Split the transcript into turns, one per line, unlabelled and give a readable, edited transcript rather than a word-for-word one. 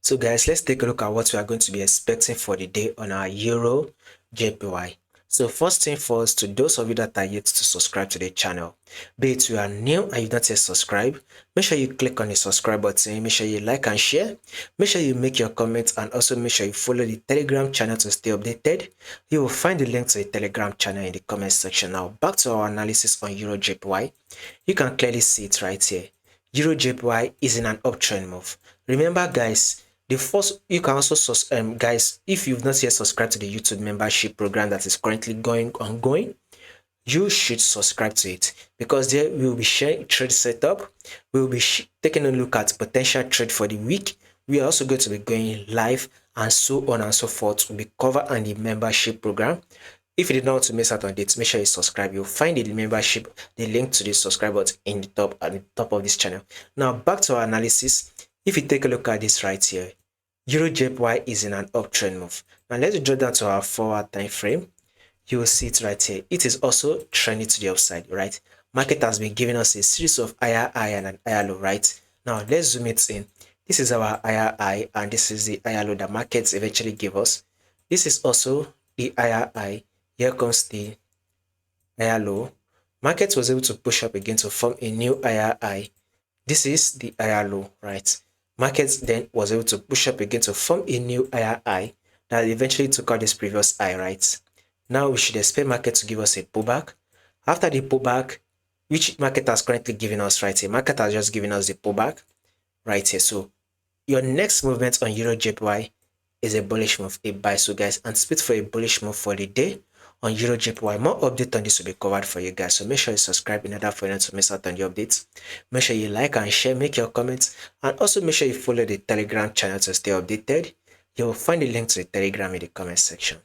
So guys, let's take a look at what we are going to be expecting for the day on our Euro JPY. So first thing first, to those of you that are yet to subscribe to the channel, be it you are new and you've not yet subscribed, make sure you click on the subscribe button, make sure you like and share, make sure you make your comments, and also make sure you follow the Telegram channel to stay updated. You will find the link to the Telegram channel in the comment section. Now back to our analysis on Euro JPY. You can clearly see it right here. Euro JPY is in an uptrend move. Remember guys, the first, you can also guys, if you've not yet subscribed to the YouTube membership program that is currently ongoing, you should subscribe to it, because there we will be sharing trade setup. We will be taking a look at potential trade for the week. We are also going to be going live and so on and so forth will be covered on the membership program. If you did not want to miss out on it, make sure you subscribe. You'll find the membership, the link to the subscribe button in the top at the top of this channel. Now back to our analysis. If you take a look at this right here, Euro JPY is in an uptrend move. Now let's draw down to our 4-hour time frame. You will see it right here. It is also trending to the upside, right? Market has been giving us a series of higher high and an higher low, right? Now let's zoom it in. This is our higher high and this is the higher low that markets eventually give us. This is also the higher high. Here comes the higher low. Market was able to push up again to form a new higher high. This is the higher low, right? Markets then was able to push up again to form a new higher high that eventually took out this previous high, right? Now we should expect market to give us a pullback. After the pullback, which market has currently given us right here, market has just given us the pullback right here. So your next movement on Euro JPY is a bullish move, a buy. So guys, anticipate for a bullish move for the day on Euro JPY. More update on this will be covered for you guys, so make sure you subscribe in order for you not to miss out on the updates. Make sure you like and share, make your comments, and also make sure you follow the Telegram channel to stay updated. You will find the link to the Telegram in the comment section.